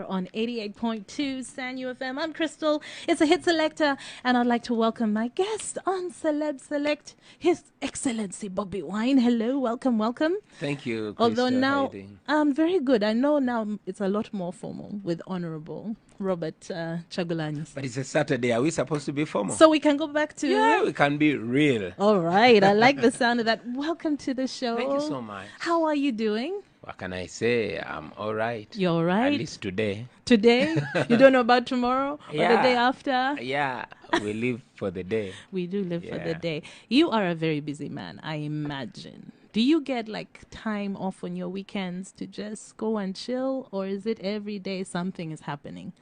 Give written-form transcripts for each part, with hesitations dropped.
On 88.2 San UFM. I'm Crystal. It's a hit selector, and I'd like to welcome my guest on Celeb Select, His Excellency Bobiwine. Hello, welcome, welcome. Thank you, Although Krista. How you now doing? I'm very good. I know now it's a lot more formal with Honorable Robert Chagulani. But it's a Saturday. Are we supposed to be formal? So we can go back to. Yeah, we can be real. All right. I like the sound of that. Welcome to the show. Thank you so much. How are you doing? What can I say? I'm all right. You're all right? At least today. Today? You don't know about tomorrow or the day after? Yeah, we live for the day. We do live for the day. You are a very busy man, I imagine. Do you get like time off on your weekends to just go and chill, or is it every day something is happening?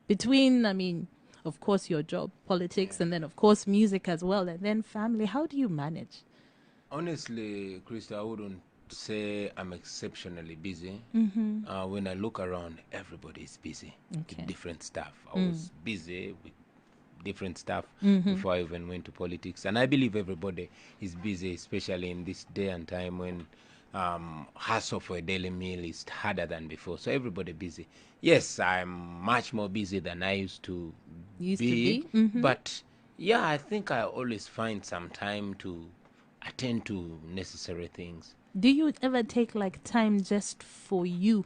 Between, I mean, of course, your job, politics, and then, of course, music as well, and then family. How do you manage? Honestly, Krista, I wouldn't say I'm exceptionally busy. When I look around, everybody is busy with different stuff. I was busy with different stuff before I even went to politics, and I believe everybody is busy, especially in this day and time when hustle for a daily meal is harder than before. So everybody busy. Yes, I'm much more busy than I used to be. But yeah, I think I always find some time to attend to necessary things. Do you ever take like time just for you,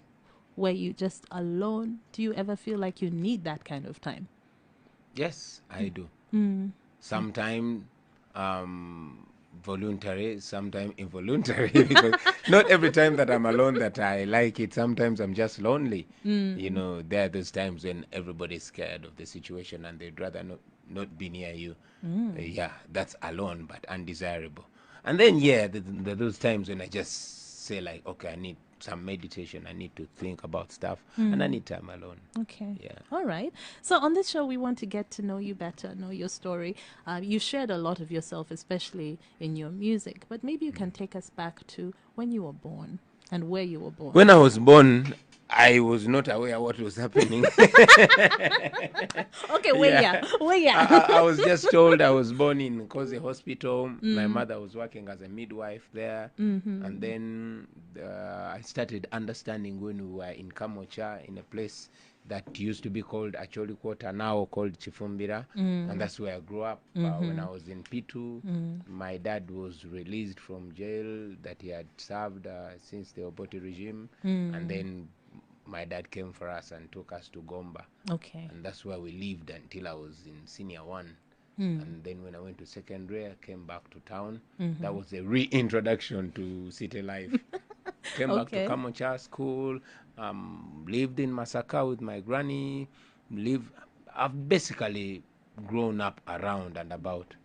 where you just alone? Do you ever feel like you need that kind of time? Yes, I do. Sometimes voluntary, sometimes involuntary. Because not every time that I'm alone that I like it. Sometimes I'm just lonely. You know, there are those times when everybody's scared of the situation and they'd rather not be near you. Yeah, that's alone but undesirable. And then, yeah, those times when I just say like, okay, I need some meditation, I need to think about stuff, and I need time alone. Okay. Yeah. All right. So on this show, we want to get to know you better, know your story. You shared a lot of yourself, especially in your music, but maybe you can take us back to when you were born and where you were born. When I was born, I was not aware what was happening. Okay, where I was just told I was born in Koze Hospital. My mother was working as a midwife there. And then I started understanding when we were in Kamocha, in a place that used to be called Acholi Quarter, now called Chifumbira. And that's where I grew up. When I was in Pitu, my dad was released from jail that he had served since the Obote regime. And then my dad came for us and took us to Gomba. Okay. And that's where we lived until I was in senior one. And then when I went to secondary, I came back to town. That was a reintroduction to city life. Came back to Kamocha school, lived in Masaka with my granny. I've basically grown up around and about.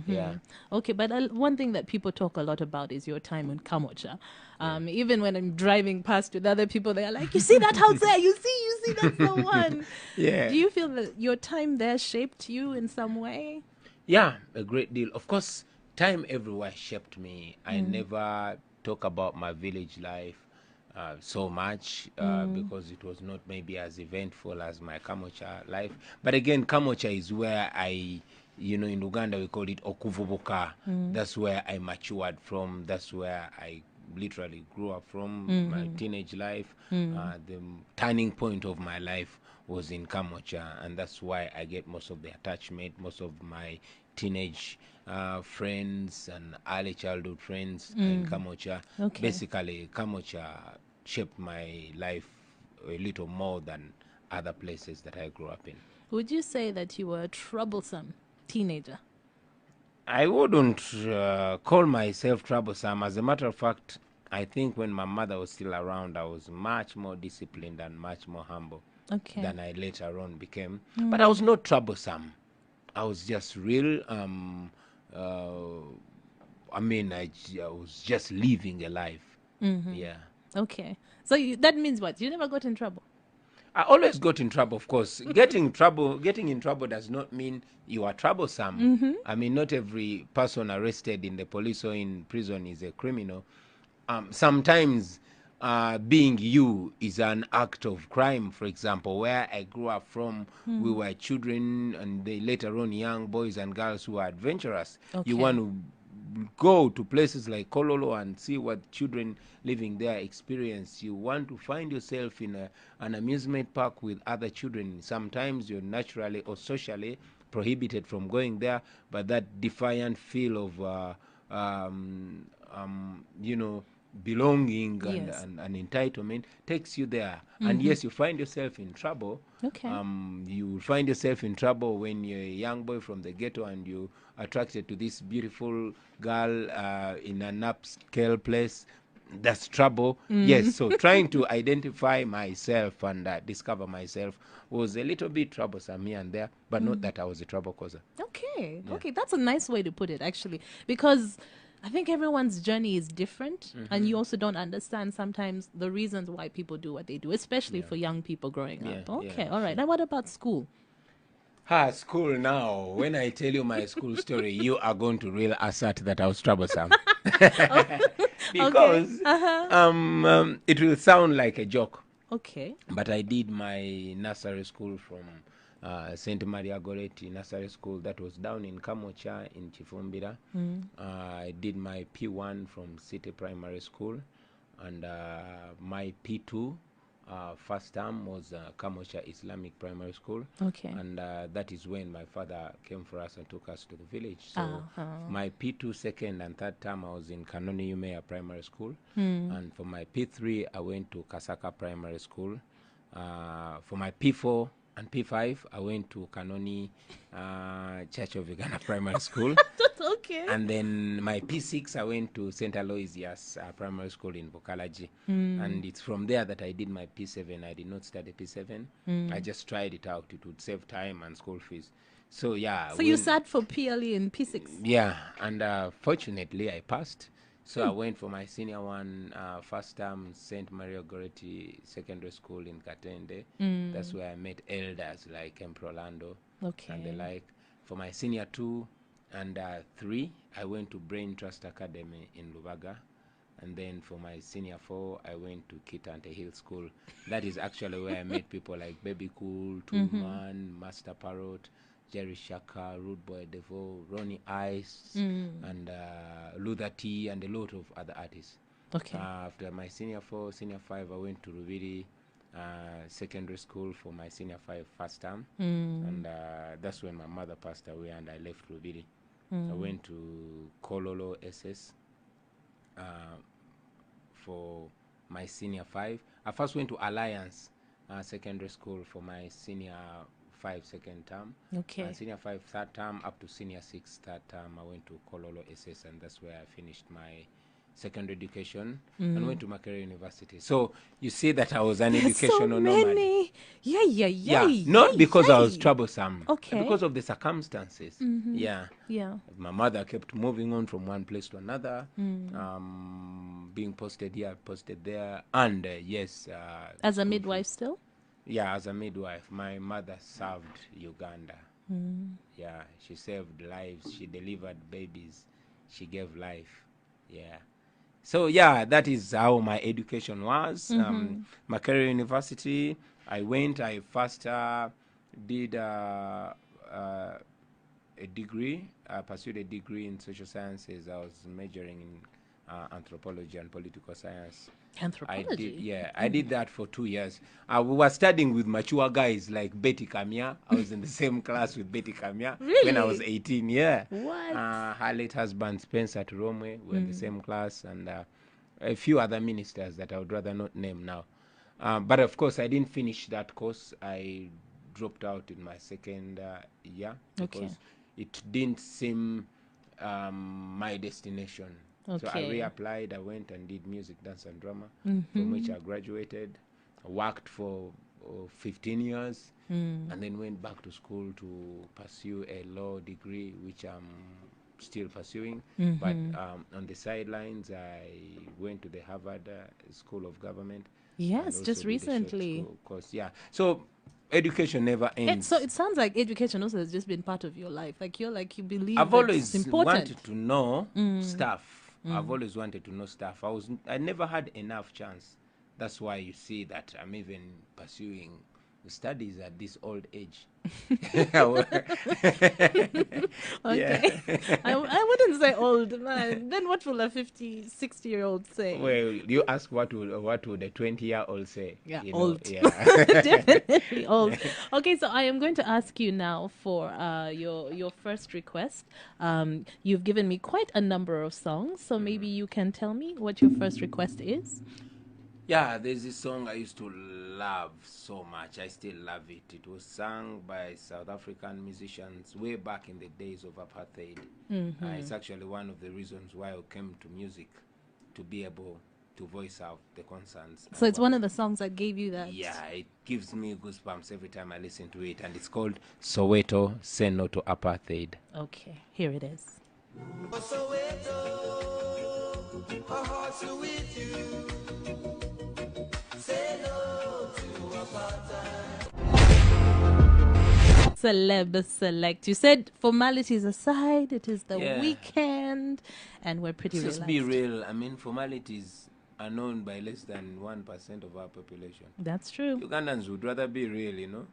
Yeah. Okay, but one thing that people talk a lot about is your time in Kamocha. Even when I'm driving past with other people, they're like, you see that house there? You see, that's the one. Yeah. Do you feel that your time there shaped you in some way? Yeah, a great deal. Of course, time everywhere shaped me. I never talk about my village life so much because it was not maybe as eventful as my Kamocha life. But again, Kamocha is where in Uganda we call it Okuvubuka. That's where I matured from. That's where I literally grew up from. My teenage life, the turning point of my life was in Kamocha, and that's why I get most of the attachment, most of my teenage friends and early childhood friends in Kamocha. Okay. Basically, Kamocha shaped my life a little more than other places that I grew up in. Would you say that you were a troublesome teenager? I wouldn't call myself troublesome. As a matter of fact, I think when my mother was still around, I was much more disciplined and much more humble than I later on became. But I was not troublesome. I was just real. I was just living a life. Yeah. Okay. So that means what? You never got in trouble? I always got in trouble, of course. Getting in trouble does not mean you are troublesome. I mean, not every person arrested in the police or in prison is a criminal. Sometimes being you is an act of crime. For example, where I grew up from, we were children and they later on young boys and girls who are adventurous. You want to go to places like Kololo and see what children living there experience. You want to find yourself in an amusement park with other children. Sometimes you're naturally or socially prohibited from going there, but that defiant feel of you know, belonging Yes. and entitlement takes you there. And yes, you find yourself in trouble. Okay. You will find yourself in trouble when you're a young boy from the ghetto and you attracted to this beautiful girl in an upscale place. That's trouble. Yes, so trying to identify myself and discover myself was a little bit troublesome here and there, but not that I was a trouble causer. Okay. Yeah. Okay. That's a nice way to put it, actually, because I think everyone's journey is different, and you also don't understand sometimes the reasons why people do what they do, especially Yeah. for young people growing Yeah, up. yeah, Okay. All right. sure. Now, what about school? School now. When I tell you my school story, you are going to really assert that I was troublesome. Okay. Because it will sound like a joke. Okay. But I did my nursery school from St. Maria Goretti Nursery School that was down in Kamocha in Chifumbira. I did my P1 from City Primary School, and my P2 first term was Kamocha Islamic Primary School. Okay. And that is when my father came for us and took us to the village. So Uh-huh. my P2 second and third term, I was in Kanoni Umea Primary School. And for my P3, I went to Kasaka Primary School. For my P4 and P5, I went to Kanoni Church of Uganda Primary School. Okay. And then my P6, I went to St. Aloysius Primary School in Bokalaji. And it's from there that I did my P7. I did not study P7. I just tried it out. It would save time and school fees. So, yeah. So you sat for PLE in P6. Yeah, and fortunately, I passed. So I went for my senior one, first term, St. Maria Goretti Secondary School in Katende. That's where I met elders like Emperor Orlando and the Okay. like. For my senior 2 and 3, I went to Brain Trust Academy in Lubaga. And then for my senior 4, I went to Kitante Hill School. That is actually where I met people like Baby Cool, Toolman, Master Parrot, Jerry Shaka, Rude Boy Devo, Ronnie Ice, and Luther T, and a lot of other artists. Okay. After my senior 4, senior 5, I went to Ruviri Secondary School for my senior 5 first term. And that's when my mother passed away and I left Ruviri. I went to Kololo SS for my senior 5. I first went to Alliance Secondary School for my senior 5 second term. Okay. Senior 5 third term up to senior 6 third term, I went to Kololo SS, and that's where I finished my secondary education and went to Makerere University. So you see that I was an There's so educational nomad. many. Yeah, yeah, yeah. Yeah, not because I was yay. troublesome. Okay. Because of the circumstances. Yeah. Yeah. My mother kept moving on from one place to another, being posted here, posted there, and yes. As a school midwife fees. still? Yeah, as a midwife. My mother served Uganda. Yeah, she saved lives. She delivered babies. She gave life. Yeah. So yeah, that is how my education was. Makerere University, I first did a degree, pursued a degree in social sciences. I was majoring in anthropology and political science. Anthropology. I did that for 2 years. We were studying with mature guys like Betty Kamia. I was in the same class with Betty Kamia when I was Really? 18. Yeah. What? Her late husband Spencer Turomwe were in the same class, and a few other ministers that I would rather not name now. But of course, I didn't finish that course. I dropped out in my second year because Okay. it didn't seem my destination. So I Okay. reapplied. I went and did music, dance, and drama, from which I graduated. I worked for 15 years, and then went back to school to pursue a law degree, which I'm still pursuing. But on the sidelines, I went to the Harvard School of Government. And Yes, also just did a short recently. school course. Yeah. So education never ends. So it sounds like education also has just been part of your life. Like you believe I've that always it's important. wanted to know stuff. I've always wanted to know stuff. I never had enough chance. That's why you see that I'm even pursuing studies at this old age. Yeah. Okay. I wouldn't say old, man. Then what will a 50, 60-year-old say? Well, you ask what would a 20-year-old say? Yeah, You know, old. yeah. Definitely old. Okay, so I am going to ask you now for your first request. You've given me quite a number of songs, so maybe you can tell me what your first request is. Yeah, there's this song I used to love so much. I still love it. It was sung by South African musicians way back in the days of apartheid. It's actually one of the reasons why I came to music, to be able to voice out the concerns So and it's what. one of the songs that gave you that. Yeah, it gives me goosebumps every time I listen to it, and it's called Soweto Say No to Apartheid. Okay, here it is. Celeb select. You said formalities aside, it is the Yeah. weekend, and we're pretty Let's relaxed. just be real. I mean, formalities are known by less than 1% of our population. That's true. Ugandans would rather be real, you know.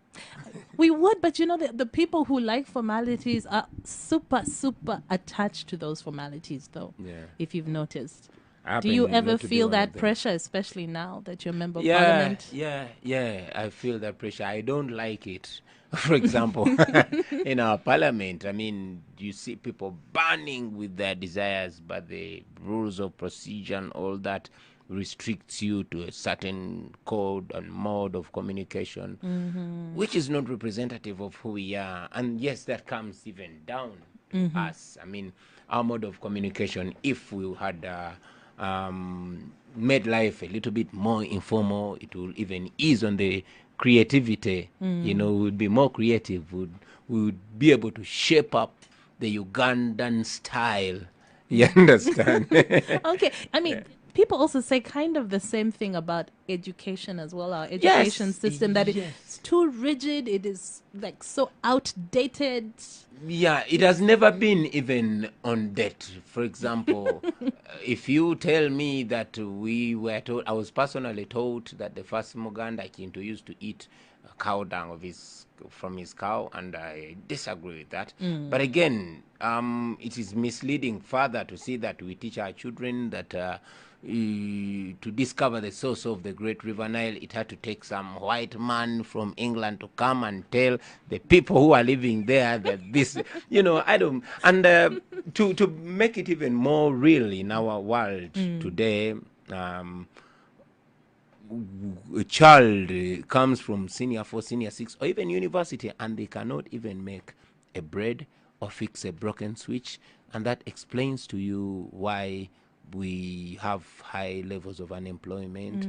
We would, but you know, the people who like formalities are super, super attached to those formalities, though, Yeah. if you've noticed. I Do you happen ever not to be feel one of that them. pressure, especially now that you're a member of Yeah, parliament? yeah. I feel that pressure. I don't like it. For example, in our parliament, I mean, you see people burning with their desires, but the rules of procedure and all that restricts you to a certain code and mode of communication, which is not representative of who we are. And yes, that comes even down to us. I mean, our mode of communication, if we had made life a little bit more informal, it will even ease on the creativity. You know, we would be more creative. We would be able to shape up the Ugandan style. You understand? Okay, I mean, people also say kind of the same thing about education as well. Our education system, that it's too rigid, it is like so outdated. Yeah, it has never been even on debt. For example, if you tell me that we were told, I was personally told that the first Muganda Kintu used to eat cow dung from his cow, and I disagree with that. But again, it is misleading further to see that we teach our children that to discover the source of the great river Nile, it had to take some white man from England to come and tell the people who are living there that this, I don't. And to make it even more real in our world today, a child comes from senior 4, senior 6, or even university, and they cannot even make a bread or fix a broken switch. And that explains to you why we have high levels of unemployment.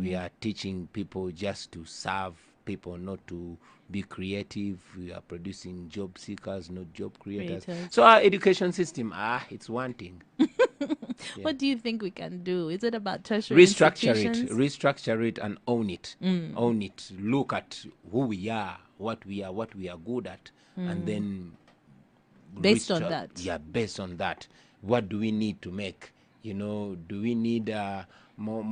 We are teaching people just to serve people, not to be creative. We are producing job seekers, not job creators. Creators. So our education system, it's wanting. What do you think we can do? Is it about tertiary institutions? Restructure it, and own it. Own it. Look at who we are, what we are good at, and then Based on that. Yeah, based on that, what do we need to make? Do we need more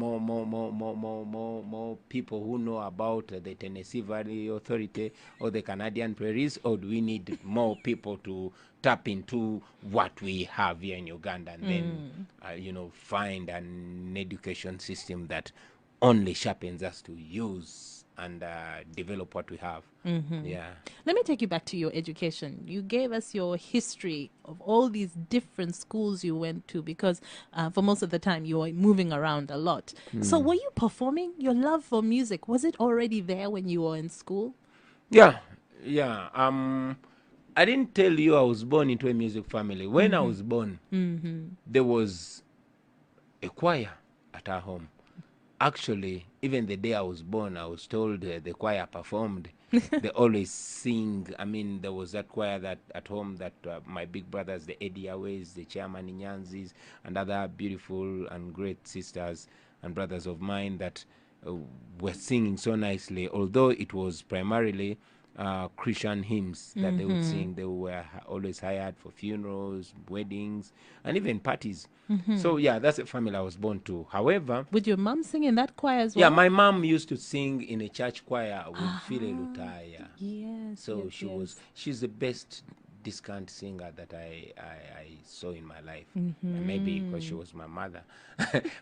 people who know about the Tennessee Valley Authority or the Canadian Prairies, or do we need more people to tap into what we have here in Uganda, and then find an education system that only sharpens us to use and develop what we have. Yeah. Let me take you back to your education. You gave us your history of all these different schools you went to, because for most of the time you were moving around a lot. So were you performing? Your love for music, was it already there when you were in school? Yeah. I didn't tell you I was born into a music family. When I was born, there was a choir at our home. Actually, even the day I was born, I was told the choir performed. They always sing. I mean, there was that choir that at home that my big brothers, the Eddie Aways, the Chairman Nyanzis, and other beautiful and great sisters and brothers of mine that were singing so nicely. Although it was primarily Christian hymns that they would sing. They were always hired for funerals, weddings, and even parties. So yeah, that's the family I was born to. However, Would your mom sing in that choir as yeah, well? my mom used to sing in a church choir with Phile Ah, Lutaya. yes, So yes, yes. she's the best discount singer that I saw in my life. Maybe because she was my mother.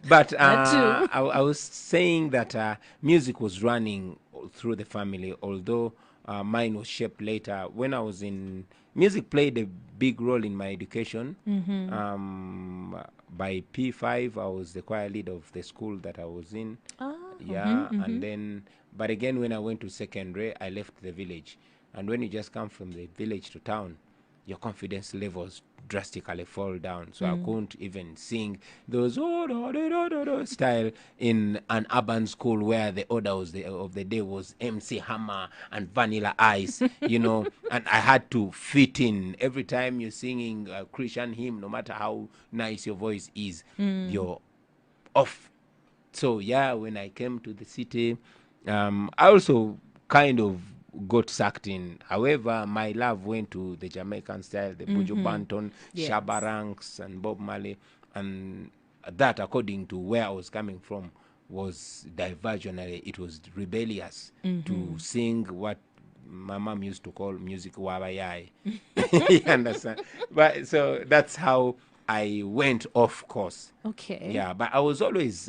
But That too. I was saying that music was running through the family, although mine was shaped later. When I was in music, played a big role in my education. By P5, I was the choir leader of the school that I was in. Ah, Yeah, and then, but again, when I went to secondary, I left the village. And when you just come from the village to town, your confidence levels drastically fall down. So I couldn't even sing those style in an urban school where the order was of the day was MC Hammer and Vanilla Ice, and I had to fit in. Every time you're singing a Christian hymn, no matter how nice your voice is, you're off. So yeah, when I came to the city, I also kind of got sucked in. However, my love went to the Jamaican style, the Buju Banton, Shabba yes. Ranks, and Bob Marley, and that, according to where I was coming from, was diversionary. It was rebellious to sing what my mom used to call music wabayai. You understand? But so that's how I went off course. Okay. Yeah, but I was always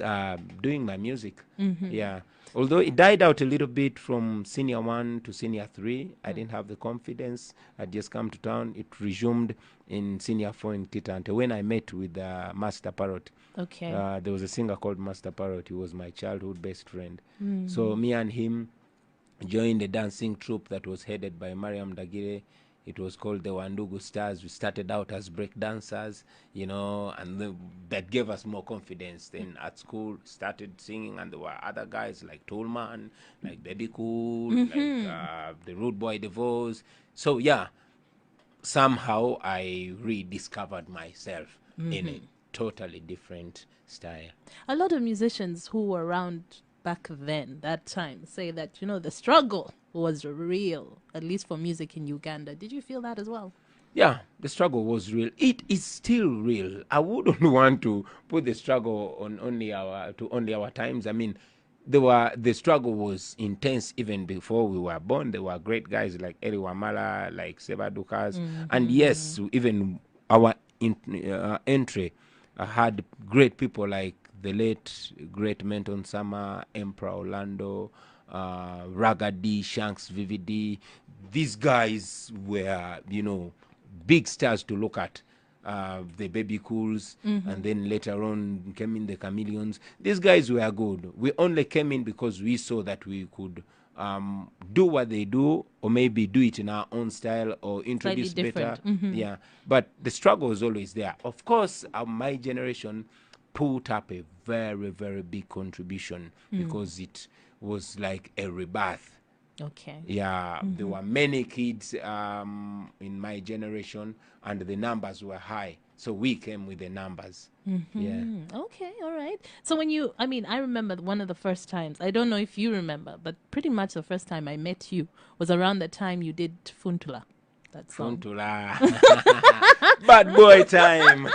doing my music. Yeah, although it died out a little bit from senior 1 to senior 3. I didn't have the confidence. I'd just come to town. It resumed in senior 4 in Titante when I met with Master Parrot. Okay. There was a singer called Master Parrot. He was my childhood best friend. So me and him joined a dancing troupe that was headed by Mariam Dagire. It was called the Wandugu Stars. We started out as break dancers, and that gave us more confidence. Then at school, started singing, and there were other guys like Toolman, like Baby Cool, like the Rude Boy DeVos. So yeah, somehow I rediscovered myself in a totally different style. A lot of musicians who were around back then, that time, say that, the struggle was real, at least for music in Uganda. Did you feel that as well? Yeah, the struggle was real. It is still real. I wouldn't want to put the struggle on only our times. I mean, the struggle was intense even before we were born. There were great guys like Eri Wamala, like Seba Dukas, and yes, even our entry had great people like the late great Menton Sama, Emperor Orlando, Raga D, Shanks VVD. These guys were, big stars to look at. The Baby Cools, and then later on came in the Chameleons. These guys were good. We only came in because we saw that we could do what they do, or maybe do it in our own style, or Slightly introduce better. different. Yeah, but the struggle was always there. Of course, my generation put up a very, very big contribution because it was like a rebirth. Okay. Yeah, there were many kids in my generation, and the numbers were high. So we came with the numbers. Yeah. Okay, all right. So I remember one of the first times, I don't know if you remember, but pretty much the first time I met you was around the time you did Funtula, that song. Funtula. Bad boy time.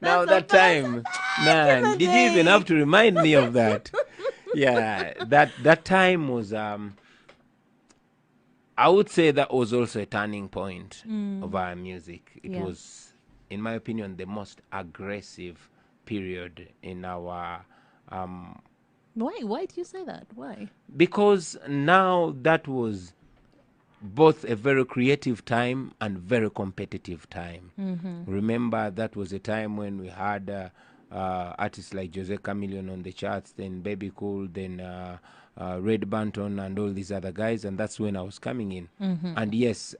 Now That's the that first time, back in man, the did you even have day. to remind me of that? Yeah, that time was I would say that was also a turning point of our music. It Yeah. was, in my opinion, the most aggressive period in our Why do you say that? Why? because now that was both a very creative time and very competitive time. Remember, that was a time when we had artists like Jose Chameleon on the charts, then Baby Cool, then Red Banton, and all these other guys, and that's when I was coming in. And yes,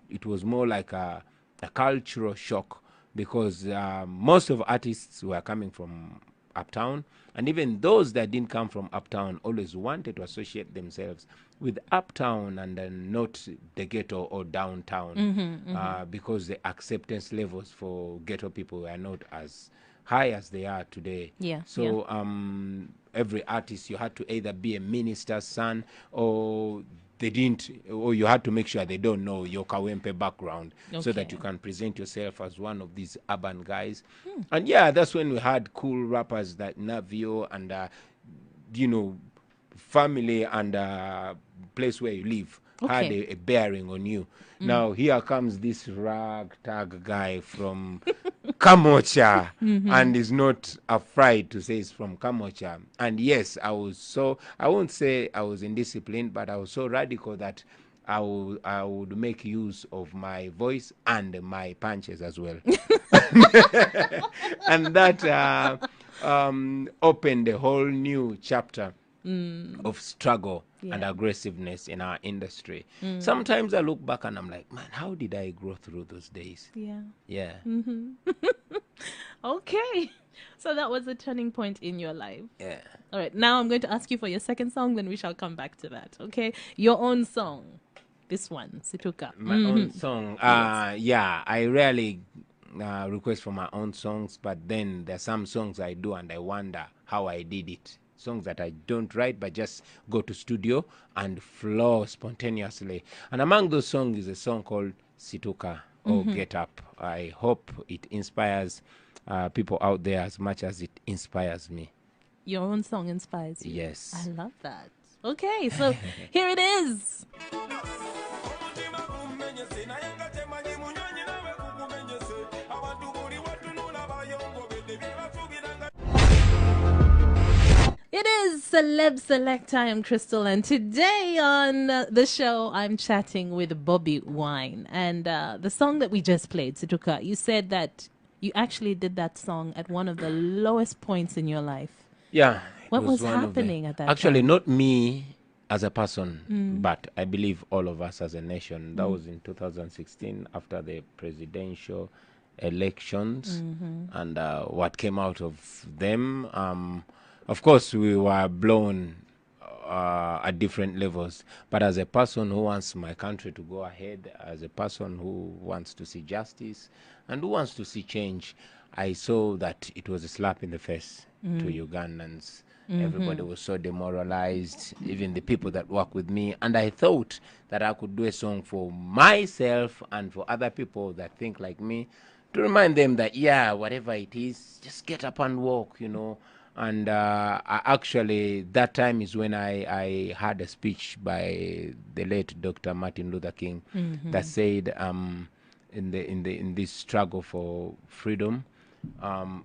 it was more like a cultural shock because most of artists were coming from uptown, and even those that didn't come from uptown always wanted to associate themselves with uptown and not the ghetto or downtown, because the acceptance levels for ghetto people were not as high as they are today. Yeah, yeah. So every artist, you had to either be a minister's son or they didn't, or you had to make sure they don't know your Kawempe background, so that you Okay. can present yourself as one of these urban guys. And yeah, that's when we had cool rappers like Navio and, you know, family and place where you live had Okay. a bearing on you. Now here comes this ragtag guy from Kamocha, and is not afraid to say it's from Kamocha. And yes, I won't say I was indisciplined, but I was so radical that I would make use of my voice and my punches as well. And that opened a whole new chapter of struggle and Yeah. aggressiveness in our industry. Sometimes I look back and I'm like, man, how did I grow through those days? Yeah. Yeah. Okay. So that was a turning point in your life. Yeah. All right. Now I'm going to ask you for your second song, then we shall come back to that. Okay. Your own song. This one, Situka. My own song. Yeah, I rarely request for my own songs, but then there's some songs I do and I wonder how I did it. Songs that I don't write, but just go to studio and flow spontaneously. And among those songs is a song called Situka or Get Up. I hope it inspires people out there as much as it inspires me. Your own song inspires you. Yes. I love that. Okay, so here it is. It is Celeb Select. I am Crystal, and today on the show, I'm chatting with Bobiwine. And the song that we just played, Situka, you said that you actually did that song at one of the lowest points in your life. Yeah. What was one of the- happening at that Actually, time? not me as a person, but I believe all of us as a nation. That was in 2016 after the presidential elections and what came out of them. Of course, we were blown at different levels. But as a person who wants my country to go ahead, as a person who wants to see justice and who wants to see change, I saw that it was a slap in the face to Ugandans. Everybody was so demoralized, even the people that work with me. And I thought that I could do a song for myself and for other people that think like me, to remind them that, yeah, whatever it is, just get up and walk, you know. And actually, that time is when I had a speech by the late Dr. Martin Luther King that said, in this struggle for freedom,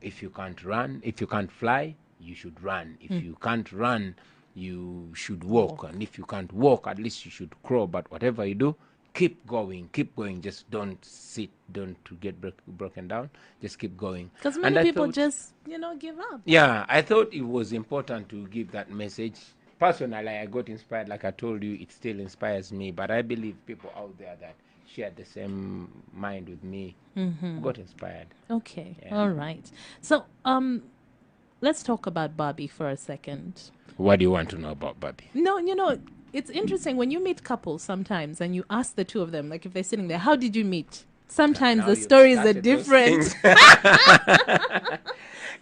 if you can't run, if you can't fly, you should run. If you can't run, you should walk. And if you can't walk, at least you should crawl. But whatever you do, keep going, keep going. Just don't sit, don't to get broken down. Just keep going. Because And many I people thought- just, give up. yeah, I thought it was important to give that message. Personally, I got inspired. Like I told you, it still inspires me. But I believe people out there that shared the same mind with me got inspired. Okay, Yeah. all right. So, let's talk about Bobby for a second. What do you want to know about Bobby? No, it's interesting when you meet couples sometimes and you ask the two of them, like if they're sitting there, how did you meet? Sometimes Now the you've stories are started those different. things.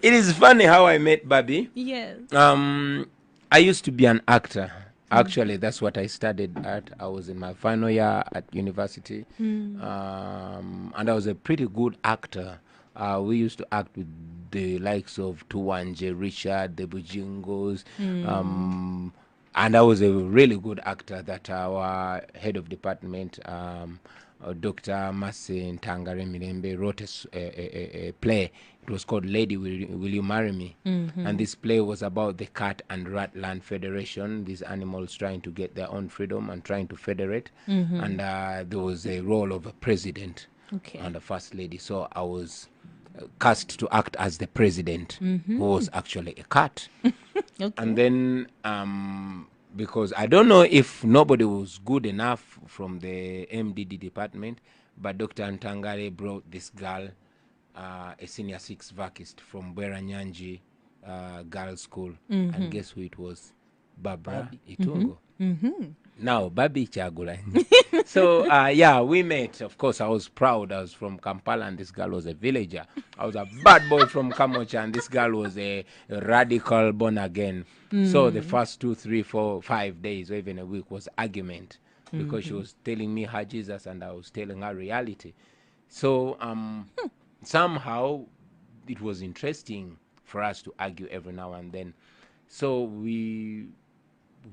It is funny how I met Bobby. Yes. I used to be an actor. Actually, that's what I studied at. I was in my final year at university, and I was a pretty good actor. We used to act with the likes of Tuwanje, Richard, the Bujingos, and I was a really good actor that our head of department, Dr. Masi Ntangare Mirembe, wrote a play. It was called Lady, Will You Marry Me? And this play was about the Cat and Rat Land Federation, these animals trying to get their own freedom and trying to federate. And there was a role of a president Okay. and a first lady. So I was cast to act as the president, who was actually a cat. Okay. And then, because I don't know if nobody was good enough from the MDD department, but Dr. Ntangare brought this girl, a senior six vacist from Bwera Nyanji Girls School. And guess who it was? Barbara Itungo. Now, Babi Chagulanyi. So yeah, we met. Of course, I was proud. I was from Kampala, and this girl was a villager. I was a bad boy from Kamocha, and this girl was a radical born again. So the first 2, 3, 4, 5 days, or even a week, was argument because she was telling me her Jesus, and I was telling her reality. So somehow it was interesting for us to argue every now and then. So we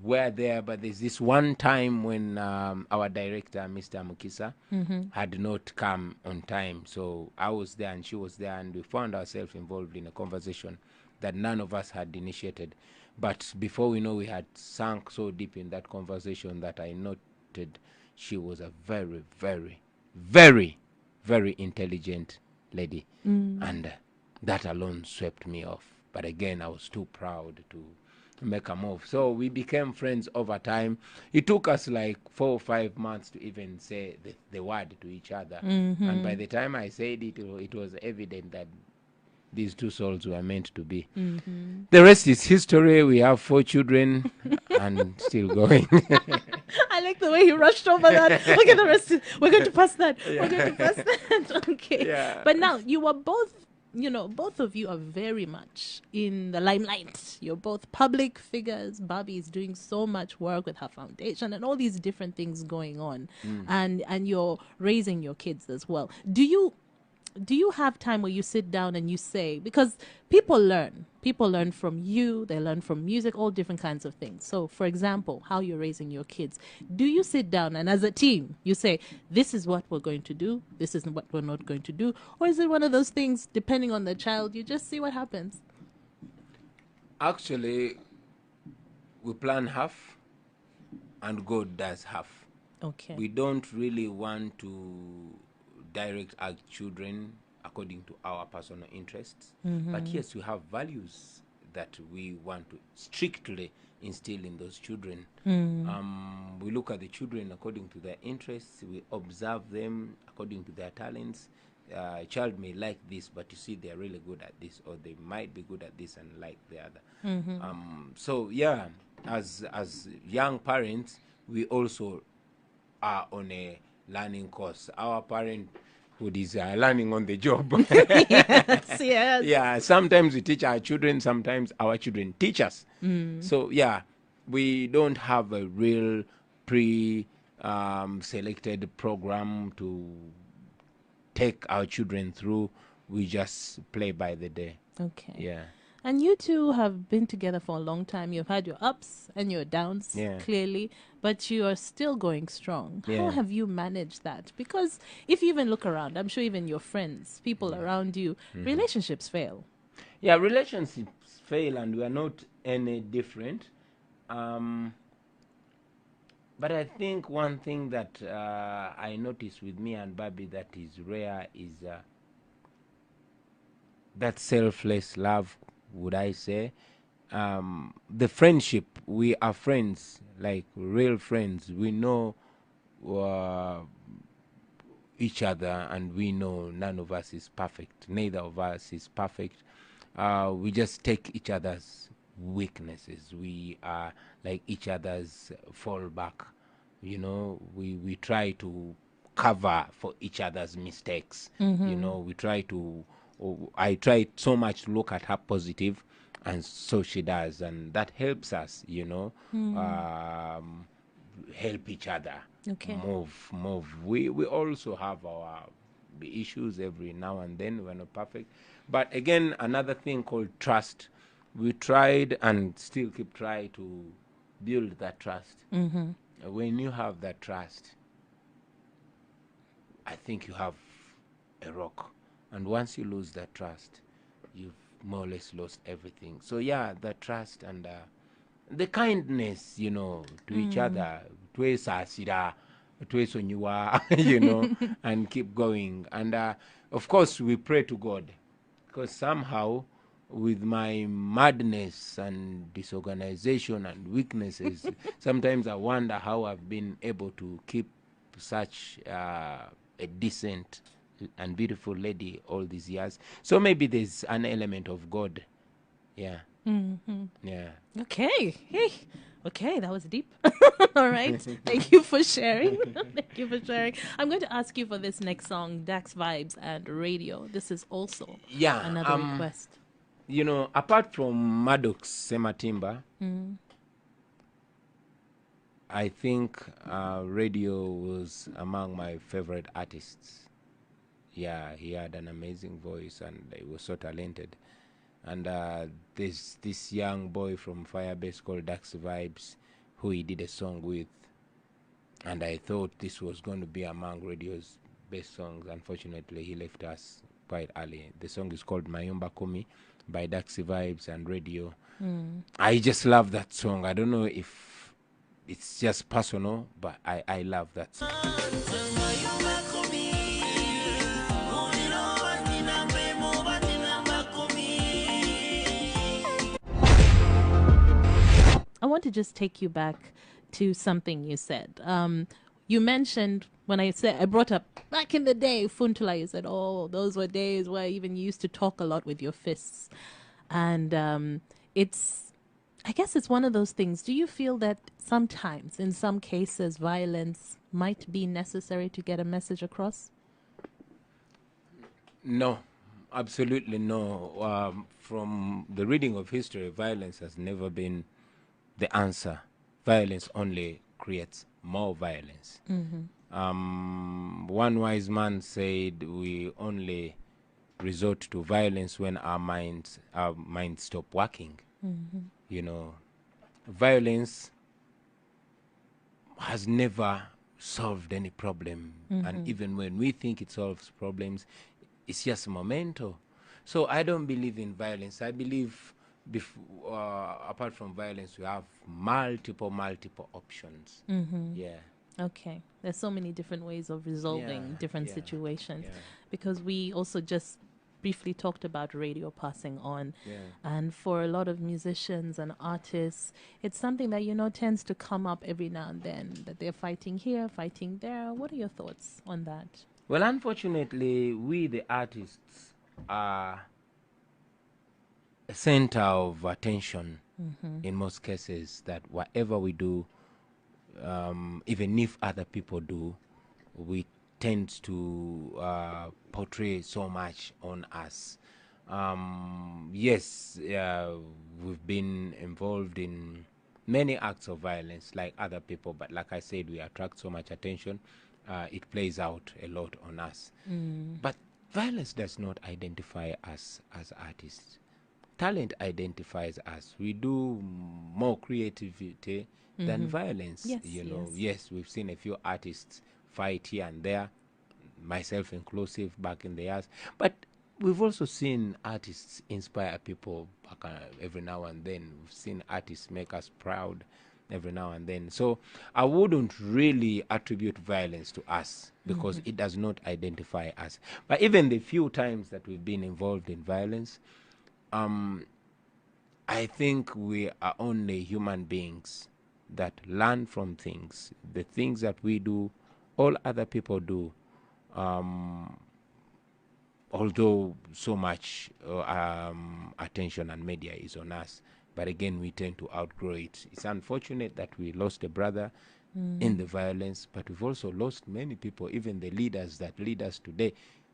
were there, but there's this one time when our director, Mr. Mukisa, had not come on time. So I was there and she was there, and we found ourselves involved in a conversation that none of us had initiated. But before we know, we had sunk so deep in that conversation that I noted she was a very, very, very, very intelligent lady. And that alone swept me off. But again, I was too proud to make a move. So we became friends over time. It took us like 4 or 5 months to even say the word to each other. And by the time I said it, it was evident that these two souls were meant to be. The rest is history. We have 4 children and still going. I like the way he rushed over that. Okay, the rest. We're going to pass that. We're going to pass that. Okay. Yeah. But now you were both. Both of you are very much in the limelight. You're both public figures. Bobby is doing so much work with her foundation and all these different things going on, and you're raising your kids as well. Do you have time where you sit down and you say, because people learn from you, they learn from music, all different kinds of things. So for example, how you're raising your kids, do you sit down and as a team you say, this is what we're going to do, this is what we're not going to do? Or is it one of those things, depending on the child, you just see what happens? Actually, we plan half and God does half. Okay. We don't really want to direct our children according to our personal interests. But yes, we have values that we want to strictly instill in those children. We look at the children according to their interests, we observe them according to their talents. A child may like this, but you see they're really good at this, or they might be good at this and like the other. So yeah, as young parents, we also are on a learning course. Our parenthood is learning on the job. Yes, yes. Yeah, sometimes we teach our children, sometimes our children teach us. So yeah, we don't have a real selected program to take our children through. We just play by the day. Okay. Yeah. And you two have been together for a long time. You've had your ups and your downs, Yeah. clearly, but you are still going strong. How Yeah. have you managed that? Because if you even look around, I'm sure even your friends, people around you, relationships fail. Yeah, relationships fail, and we are not any different. But I think one thing that I notice with me and Bobby that is rare is that selfless love, would I say. The friendship, we are friends, like real friends. We know uh, each other, and we know none of us is perfect. Neither of us is perfect. We just take each other's weaknesses. We are like each other's fallback. We try to cover for each other's mistakes. We try to. I try so much to look at her positive, and so she does, and that helps us. Help each other. Okay. Move. We also have our issues every now and then. We're not perfect, but again, another thing called trust. We tried and still keep trying to build that trust. When you have that trust, I think you have a rock, and once you lose that trust, you've more or less lost everything. So yeah, the trust and the kindness, to each other, twesasira, twesonyiwa, and keep going. And of course, we pray to God, because somehow, with my madness and disorganization and weaknesses, sometimes I wonder how I've been able to keep such a decent and beautiful lady all these years. So maybe there's an element of God. Yeah. Yeah. Okay. Hey. Okay, that was deep. All right. Thank you for sharing. Thank you for sharing. I'm going to ask you for this next song, Dax Vibes and Radio. This is also Yeah, another request. you know, apart from Maddox Sematimba, I think Radio was among my favorite artists. Yeah, he had an amazing voice and he was so talented. And there's this young boy from Firebase called Dax Vibes, who he did a song with, and I thought this was going to be among Radio's best songs. Unfortunately, he left us quite early. The song is called Mayumba Kumi by Daxi Vibes and Radio. I just love that song. I don't know if it's just personal, but I love that song. I want to just take you back to something you said. You mentioned when I brought up back in the day, Funtula, you said, oh, those were days where even you used to talk a lot with your fists. And I guess it's one of those things. Do you feel that sometimes, in some cases, violence might be necessary to get a message across? No, absolutely no. From the reading of history, violence has never been the answer. Violence only creates more violence. One wise man said, "We only resort to violence when our minds stop working." You know, violence has never solved any problem, and even when we think it solves problems, it's just memento. So I don't believe in violence. I believe apart from violence, we have multiple options. Yeah. Okay. There's so many different ways of resolving Yeah, different yeah, situations yeah. because we also just briefly talked about radio passing on. Yeah. And for a lot of musicians and artists, it's something that, tends to come up every now and then that they're fighting here, fighting there. What are your thoughts on that? Well, unfortunately, we the artists are a center of attention in most cases. That whatever we do, even if other people do, we tend to portray so much on us. Yes, we've been involved in many acts of violence like other people, but like I said, we attract so much attention. It plays out a lot on us. But violence does not identify us as artists. Talent identifies us. We do more creativity than violence. Yes, You know, yes. yes, we've seen a few artists fight here and there, myself inclusive, back in the years. But we've also seen artists inspire people back, every now and then. We've seen artists make us proud every now and then. So I wouldn't really attribute violence to us because it does not identify us. But even the few times that we've been involved in violence, I think we are only human beings that learn from things. The things that we do, all other people do. Although so much attention and media is on us, but again, we tend to outgrow it. It's unfortunate that we lost a brother in the violence, but we've also lost many people. Even the leaders that lead us today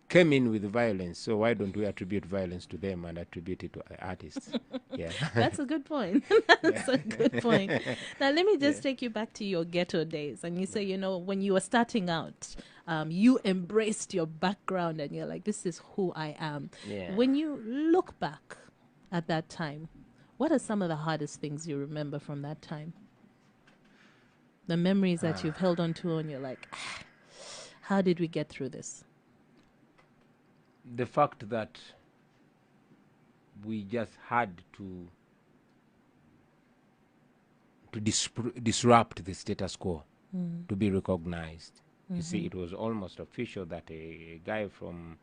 came in with violence. So why don't we attribute violence to them and attribute it to the artists? Yeah. That's a good point. That's a good point. Now, let me just take you back to your ghetto days. And you say, when you were starting out, you embraced your background and you're like, this is who I am. Yeah. When you look back at that time, what are some of the hardest things you remember from that time? The memories that you've held on to and you're like, how did we get through this? The fact that we just had to disrupt the status quo to be recognized. You see, it was almost official that a guy from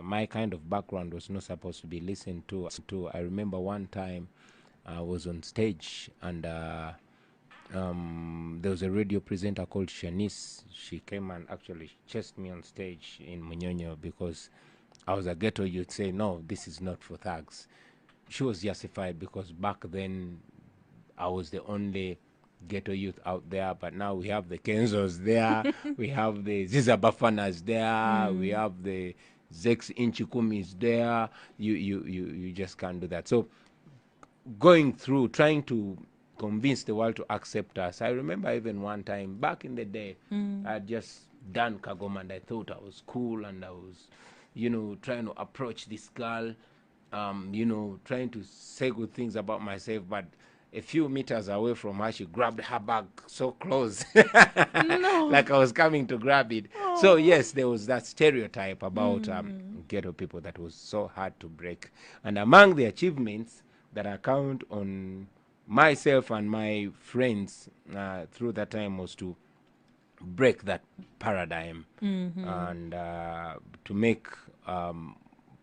my kind of background was not supposed to be listened to. I remember one time I was on stage and there was a radio presenter called Shanice. She came and actually chased me on stage in Munyonyo because I was a ghetto. You'd say, no, this is not for thugs. She was justified because back then I was the only ghetto youth out there, but now we have the Kenzos there, we have the Zizabafanas there, we have the Zex Inchikumis there. You just can't do that. So going through trying to convince the world to accept us. I remember even one time back in the day, I had just done Kagoma and I thought I was cool and I was, trying to approach this girl, trying to say good things about myself, but a few meters away from her, she grabbed her bag so close, No. like I was coming to grab it. So yes, there was that stereotype about ghetto people that was so hard to break. And among the achievements that I count on myself and my friends through that time was to break that paradigm and to make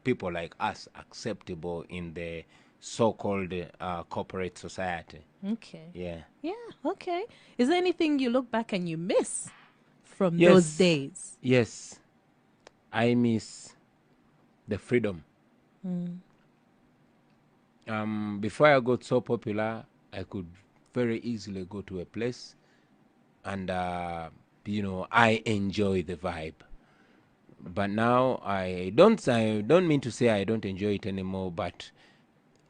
people like us acceptable in the so-called corporate society. Okay. Yeah. Yeah, okay. Is there anything you look back and you miss from those Yes. days? Yes. I miss the freedom. Before I got so popular, I could very easily go to a place and I enjoy the vibe. But now I don't mean to say I don't enjoy it anymore, but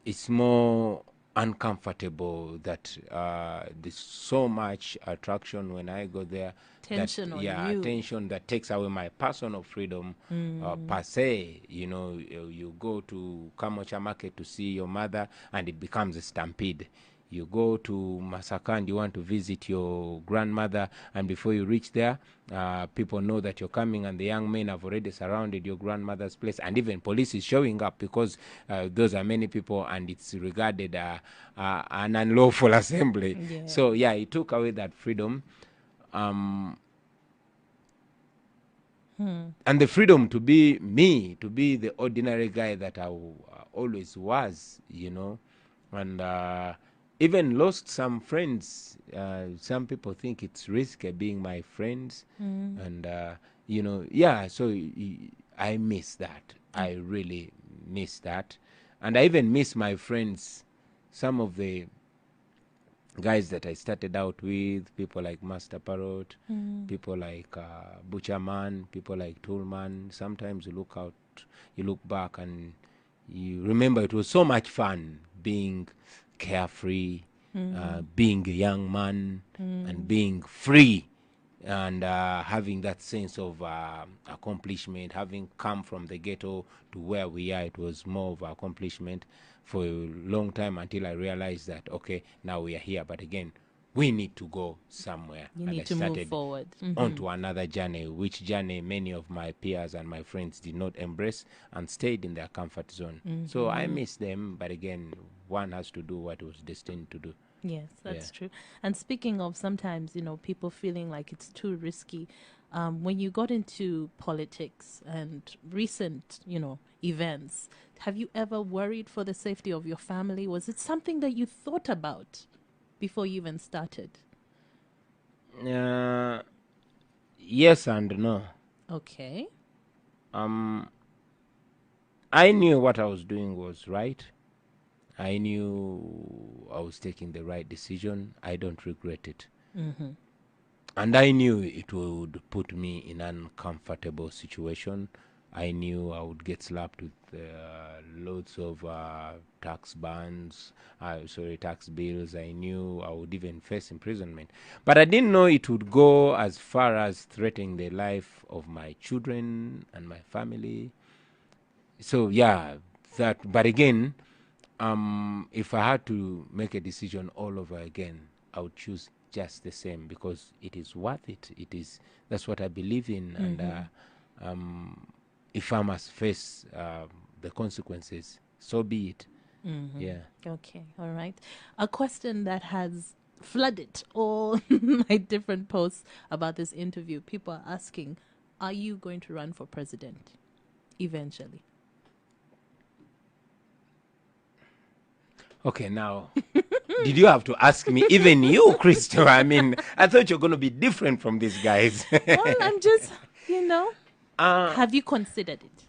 it's more uncomfortable that there's so much attraction when I go there. Tension That on yeah, you. attention that takes away my personal freedom per se. You go to Kamocha Market to see your mother, and it becomes a stampede. You go to Masaka and you want to visit your grandmother, and before you reach there, people know that you're coming, and the young men have already surrounded your grandmother's place, and even police is showing up because those are many people, and it's regarded an unlawful assembly. Yeah. So yeah, it took away that freedom. And the freedom to be me, to be the ordinary guy that I always was, and even lost some friends. Some people think it's risky being my friends, and yeah. So I miss that. I really miss that, and I even miss my friends. Some of the guys that I started out with, people like Master Parrot, people like Butcherman, people like Toolman. Sometimes you look back and you remember it was so much fun being carefree, being a young man, and being free, and having that sense of accomplishment. Having come from the ghetto to where we are, it was more of accomplishment for a long time until I realized that okay, now we are here, but again, we need to go somewhere. You And need I to move started forward. onto another journey, which journey many of my peers and my friends did not embrace and stayed in their comfort zone. So I miss them, but again, one has to do what was destined to do. Yes, that's Yeah. true. And speaking of sometimes, people feeling like it's too risky, when you got into politics and recent, events, have you ever worried for the safety of your family? Was it something that you thought about before you even started? Yes and no. Okay. I knew what I was doing was right. I knew I was taking the right decision. I don't regret it. And I knew it would put me in an uncomfortable situation. I knew I would get slapped with loads of tax bans, tax bills. I knew I would even face imprisonment. But I didn't know it would go as far as threatening the life of my children and my family. So yeah, but again, if I had to make a decision all over again, I would choose just the same because it is worth it. That's what I believe in, and if I must face the consequences, so be it. Yeah. Okay. All right. A question that has flooded all my different posts about this interview. People are asking, are you going to run for president eventually? Okay, now, did you have to ask me? Even you, Christo. I mean, I thought you're going to be different from these guys. Well, I'm just, have you considered it?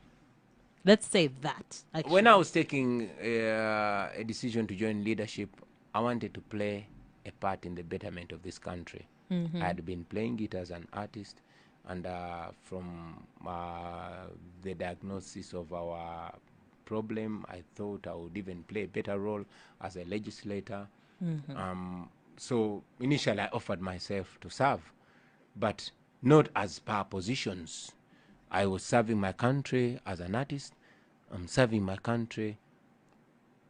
Let's say that, When I actually. was taking a decision to join leadership, I wanted to play a part in the betterment of this country. I had been playing it as an artist, and from the diagnosis of our problem, I thought I would even play a better role as a legislator. So initially, I offered myself to serve, but not as per positions. I was serving my country as an artist. I'm serving my country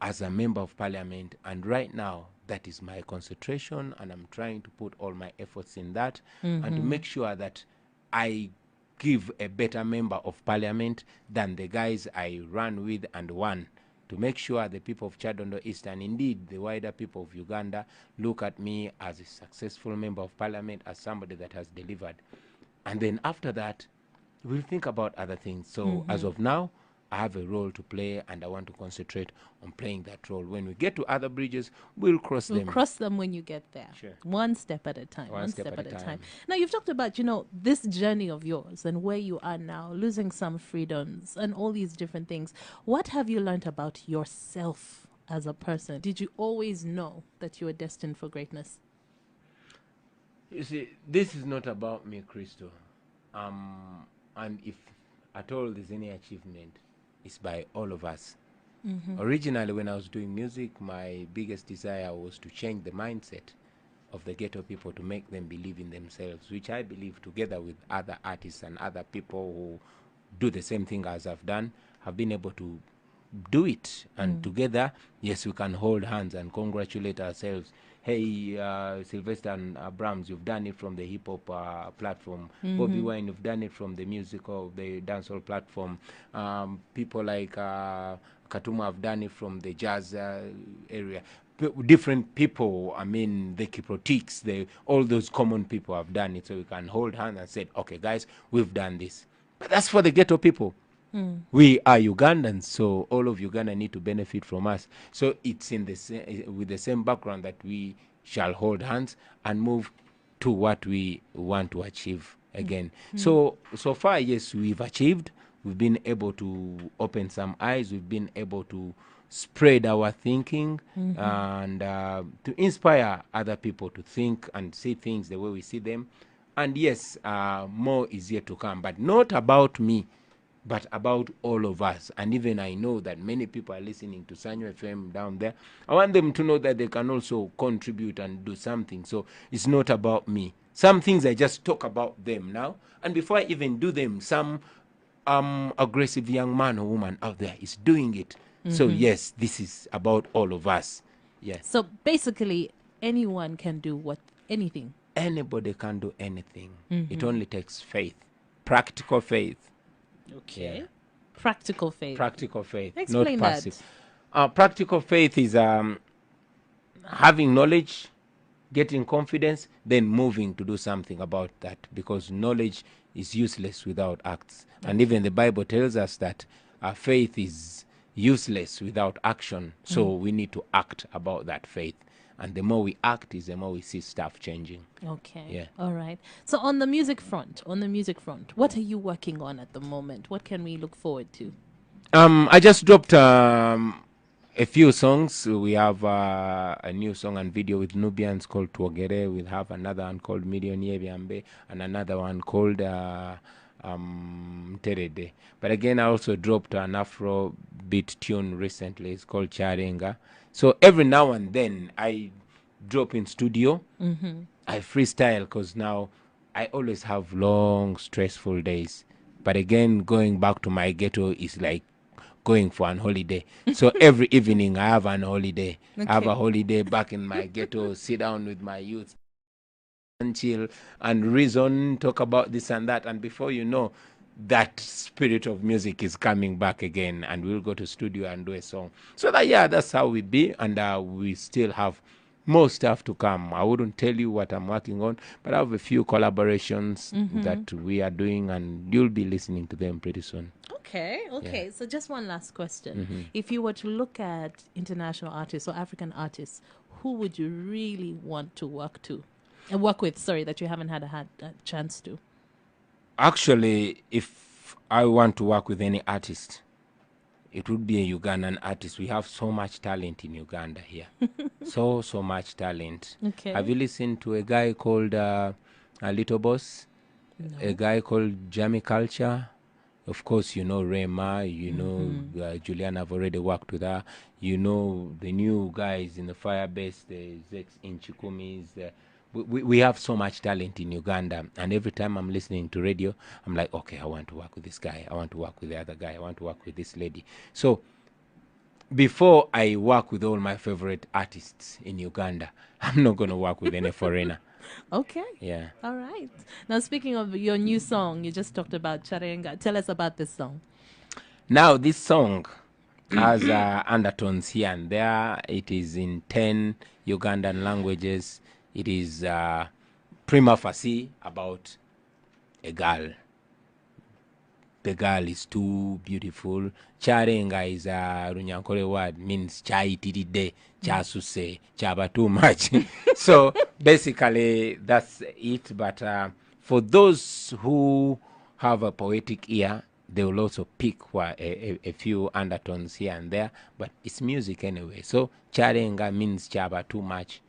as a member of parliament, and right now that is my concentration, and I'm trying to put all my efforts in that, and to make sure that I give a better member of parliament than the guys I ran with and won, to make sure the people of Chadondo East, and indeed the wider people of Uganda, look at me as a successful member of parliament, as somebody that has delivered. And then after that, we'll think about other things. So as of now, I have a role to play, and I want to concentrate on playing that role. When we get to other bridges, we'll cross We'll them. cross them when you get there. Sure. One step at a time. One step at a time. Now, you've talked about, this journey of yours and where you are now, losing some freedoms and all these different things. What have you learned about yourself as a person? Did you always know that you were destined for greatness? You see, this is not about me, Crystal. And if at all there's any achievement, it's by all of us. Originally, when I was doing music, my biggest desire was to change the mindset of the ghetto people, to make them believe in themselves, which I believe, together with other artists and other people who do the same thing as I've done, have been able to do it. And together, yes, we can hold hands and congratulate ourselves. Hey, Sylvester and Abrams, you've done it from the hip hop platform. Bobiwine, you've done it from the musical, the dancehall platform. People like Katuma have done it from the jazz area. Different people, I mean, the Kiprotics, all those common people have done it. So we can hold hands and say, okay, guys, we've done this. But that's for the ghetto people. We are Ugandans, so all of Uganda need to benefit from us. So it's in the with the same background that we shall hold hands and move to what we want to achieve again. So far, yes, we've achieved. We've been able to open some eyes. We've been able to spread our thinking and to inspire other people to think and see things the way we see them. And yes, more is yet to come, but not about me, but about all of us. And even I know that many people are listening to Sanyo FM down there. I want them to know that they can also contribute and do something. So it's not about me. Some things I just talk about them now, and before I even do them, some aggressive young man or woman out there is doing it. So yes, this is about all of us. Yes. So basically, anyone can do anything. Anybody can do anything. It only takes faith, practical faith. Okay. Yeah. Practical faith. Practical faith, Explain not passive. that. Practical faith is having knowledge, getting confidence, then moving to do something about that, because knowledge is useless without acts. And even the Bible tells us that faith is useless without action. So we need to act about that faith. And the more we act is the more we see stuff changing. Okay. Yeah. All right. So on the music front, what are you working on at the moment? What can we look forward to? I just dropped a few songs. We have a new song and video with Nubians called Tuogere. We'll have another one called Millionaire Biambe, and another one called Terede. But again, I also dropped an Afro beat tune recently. It's called Charenga. So every now and then I drop in studio. I freestyle, because now I always have long, stressful days. But again, going back to my ghetto is like going for an holiday. So every evening I have an holiday. I have a holiday back in my ghetto, sit down with my youth and chill and reason, talk about this and that. And before you know, that spirit of music is coming back again, and we'll go to studio and do a song. So that's how we be. And we still have more stuff to come. I wouldn't tell you what I'm working on, but I have a few collaborations that we are doing, and you'll be listening to them pretty soon. Okay. Yeah. So just one last question. If you were to look at international artists or African artists, who would you really want to work with, that you haven't had a chance to? Actually, if I want to work with any artist, it would be a Ugandan artist. We have so much talent in Uganda here. So much talent. Okay. Have you listened to a guy called Little Boss? A No. guy called Jamie Culture? Of course, you know Rema, you know Julian, I've already worked with her. You know the new guys in the Firebase, the Zex Inchikumis. We have so much talent in Uganda, and every time I'm listening to radio, I'm like, okay, I want to work with this guy. I want to work with the other guy. I want to work with this lady. So before I work with all my favorite artists in Uganda, I'm not going to work with any foreigner. Okay. Yeah. All right. Now, speaking of your new song, you just talked about Charenga. Tell us about this song. Now, this song has undertones here and there. It is in 10 Ugandan languages. It is prima facie about a girl. The girl is too beautiful. Charenga is a Runyankore word, means chaitiride, chasuse, chaba too much. So basically that's it. But for those who have a poetic ear, they will also pick a few undertones here and there. But it's music anyway. So charenga means chaba too much.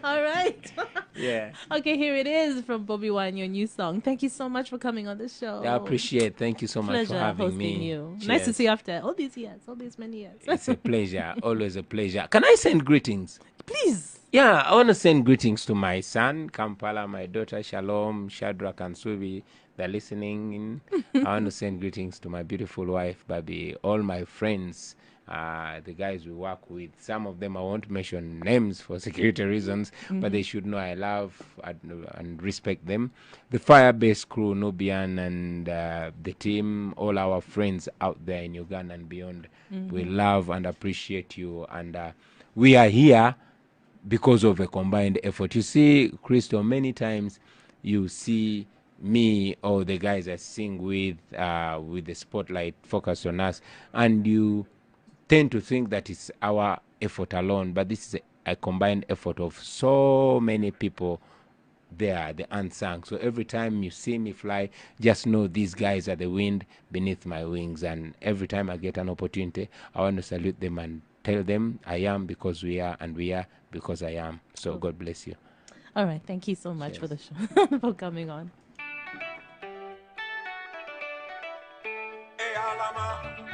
All right. Yeah. Okay, here it is from Bobiwine, your new song. Thank you so much for coming on the show. I appreciate. Thank you so much for Pleasure having hosting me. you. Cheers. Nice to see you after all these years, all these many years. It's a pleasure. Always a pleasure. Can I send greetings? Please. Yeah, I want to send greetings to my son, Kampala, my daughter, Shalom, Shadrach, and Subi. They're listening in. I want to send greetings to my beautiful wife, Babi, all my friends, the guys we work with. Some of them I won't mention names for security reasons, but they should know I love and respect them. The Firebase crew, Nubian, and the team, all our friends out there in Uganda and beyond. We love and appreciate you. And we are here because of a combined effort. You see, Crystal, many times you see me or the guys I sing with the spotlight focused on us, and you tend to think that it's our effort alone, but this is a combined effort of so many people there, the unsung. So every time you see me fly, just know these guys are the wind beneath my wings. And every time I get an opportunity, I want to salute them and tell them I am because we are, and we are because I am. So God bless you. All right. Thank you so much Cheers. for the show, for coming on. Hey, Alama.